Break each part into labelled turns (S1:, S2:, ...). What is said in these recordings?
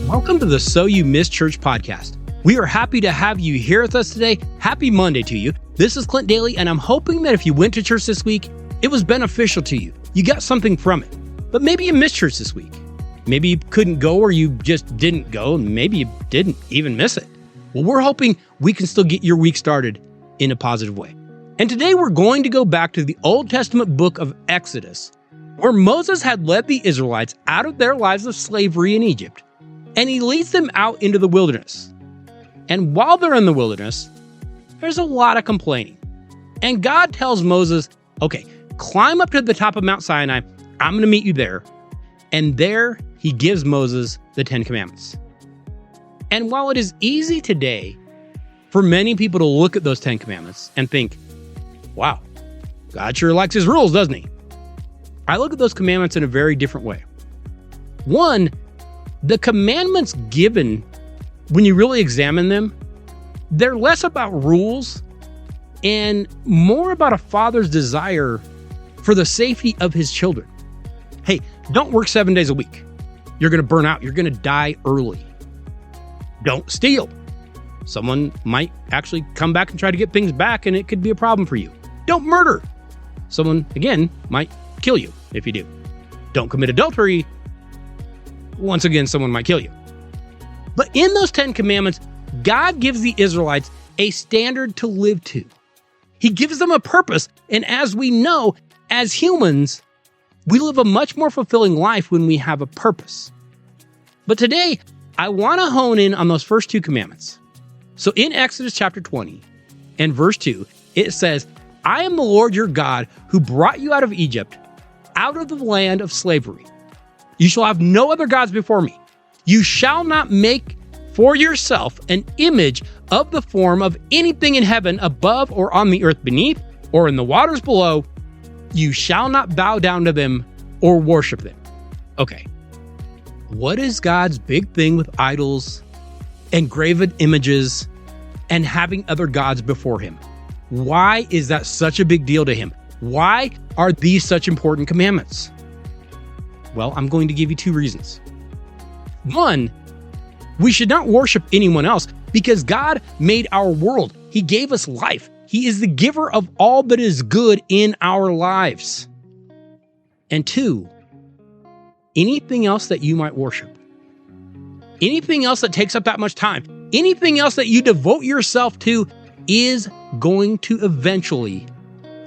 S1: Welcome to the So You Missed Church podcast. We are happy to have you here with us today. Happy Monday to you. This is Clint Daly, and I'm hoping that if you went to church this week, it was beneficial to you. You got something from it. But maybe you missed church this week. Maybe you couldn't go, or you just didn't go, and maybe you didn't even miss it. Well, we're hoping we can still get your week started in a positive way. And today we're going to go back to the Old Testament book of Exodus, where Moses had led the Israelites out of their lives of slavery in Egypt, and he leads them out into the wilderness. And while they're in the wilderness, there's a lot of complaining. And God tells Moses, okay, climb up to the top of Mount Sinai. I'm going to meet you there. And there he gives Moses the 10 Commandments. And while it is easy today for many people to look at those 10 Commandments and think, wow, God sure likes his rules, doesn't he? I look at those commandments in a very different way. One, the commandments given, when you really examine them, they're less about rules and more about a father's desire for the safety of his children. Hey, don't work 7 days a week. You're going to burn out. You're going to die early. Don't steal. Someone might actually come back and try to get things back, and it could be a problem for you. Don't murder. Someone, again, might kill you if you do. Don't commit adultery. Once again, someone might kill you. But in those 10 commandments, God gives the Israelites a standard to live to. He gives them a purpose. And as we know, as humans, we live a much more fulfilling life when we have a purpose. But today, I want to hone in on those first two commandments. So in Exodus chapter 20 and verse 2, it says, I am the Lord your God who brought you out of Egypt, out of the land of slavery. You shall have no other gods before me. You shall not make for yourself an image of the form of anything in heaven above or on the earth beneath or in the waters below. You shall not bow down to them or worship them. Okay. What is God's big thing with idols and graven images and having other gods before him? Why is that such a big deal to him? Why are these such important commandments? Well, I'm going to give you two reasons. One, we should not worship anyone else because God made our world. He gave us life. He is the giver of all that is good in our lives. And two, anything else that you might worship, anything else that takes up that much time, anything else that you devote yourself to is going to eventually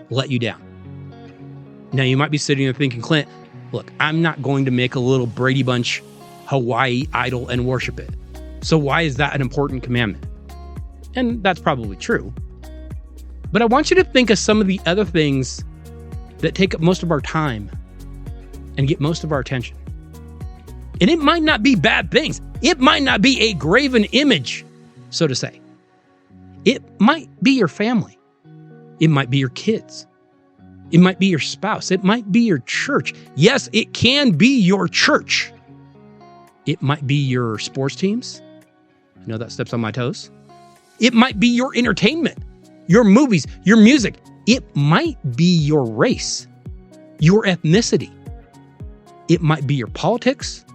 S1: let you down. Now, you might be sitting there thinking, Clint, look, I'm not going to make a little Brady Bunch Hawaii idol and worship it. So why is that an important commandment? And that's probably true. But I want you to think of some of the other things that take up most of our time and get most of our attention. And it might not be bad things. It might not be a graven image, so to say. It might be your family. It might be your kids. It might be your spouse. It might be your church. Yes, it can be your church. It might be your sports teams. I know that steps on my toes. It might be your entertainment, your movies, your music. It might be your race, your ethnicity. It might be your politics,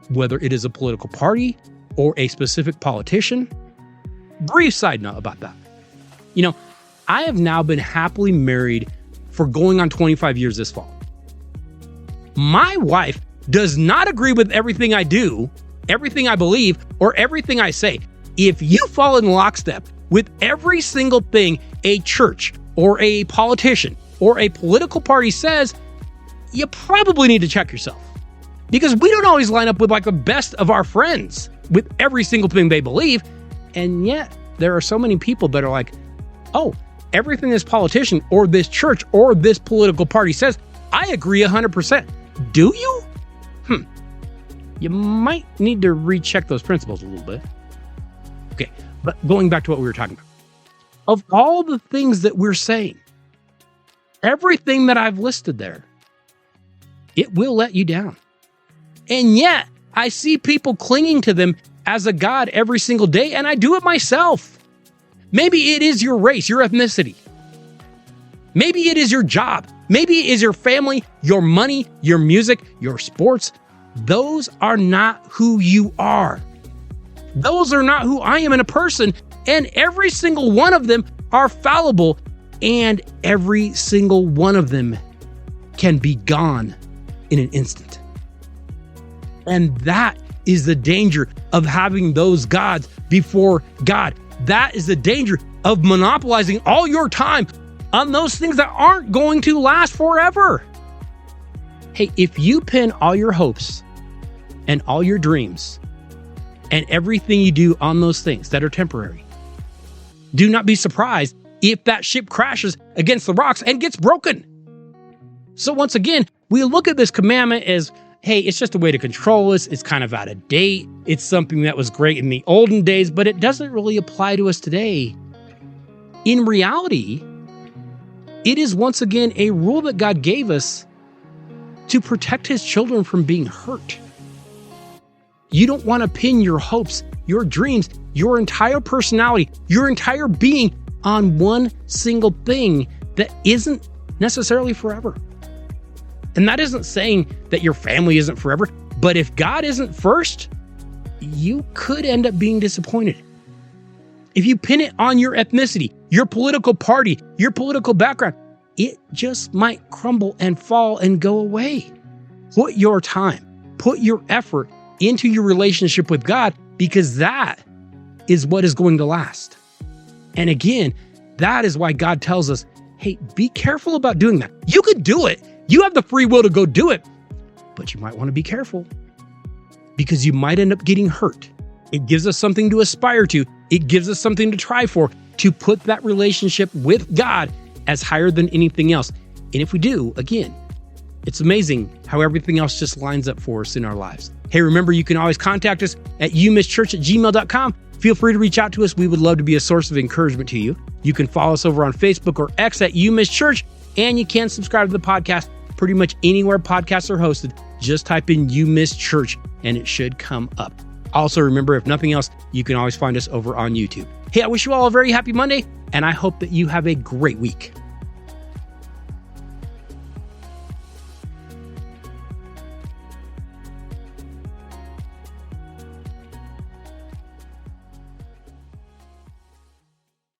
S1: whether it is a political party or a specific politician. Brief side note about that. You know, I have now been happily married for going on 25 years this fall. My wife does not agree with everything I do, everything I believe, or everything I say. If you fall in lockstep with every single thing a church or a politician or a political party says, you probably need to check yourself. Because we don't always line up with like the best of our friends with every single thing they believe. And yet there are so many people that are like, oh, everything this politician or this church or this political party says, I agree 100%. Do you? You might need to recheck those principles a little bit. Okay, but going back to what we were talking about. Of all the things that we're saying, everything that I've listed there, it will let you down. And yet, I see people clinging to them as a god every single day, and I do it myself. Maybe it is your race, your ethnicity. Maybe it is your job. Maybe it is your family, your money, your music, your sports. Those are not who you are. Those are not who I am in a person. And every single one of them are fallible. And every single one of them can be gone in an instant. And that is the danger of having those gods before God. That is the danger of monopolizing all your time on those things that aren't going to last forever. Hey, if you pin all your hopes and all your dreams and everything you do on those things that are temporary, do not be surprised if that ship crashes against the rocks and gets broken. So once again, we look at this commandment as, hey, it's just a way to control us. It's kind of out of date. It's something that was great in the olden days, but it doesn't really apply to us today. In reality, it is once again a rule that God gave us to protect his children from being hurt. You don't want to pin your hopes, your dreams, your entire personality, your entire being on one single thing that isn't necessarily forever. And that isn't saying that your family isn't forever, but if God isn't first, you could end up being disappointed. If you pin it on your ethnicity, your political party, your political background, it just might crumble and fall and go away. Put your time, put your effort into your relationship with God, because that is what is going to last. And again, that is why God tells us, hey, be careful about doing that. You could do it. You have the free will to go do it, but you might want to be careful because you might end up getting hurt. It gives us something to aspire to. It gives us something to try for, to put that relationship with God as higher than anything else. And if we do, again, it's amazing how everything else just lines up for us in our lives. Hey, remember, you can always contact us at youmisschurch@gmail.com. Feel free to reach out to us. We would love to be a source of encouragement to you. You can follow us over on Facebook or X at YouMissChurch, and you can subscribe to the podcast pretty much anywhere podcasts are hosted. Just type in You Miss Church and it should come up. Also, remember, if nothing else, you can always find us over on YouTube. Hey, I wish you all a very happy Monday, and I hope that you have a great week.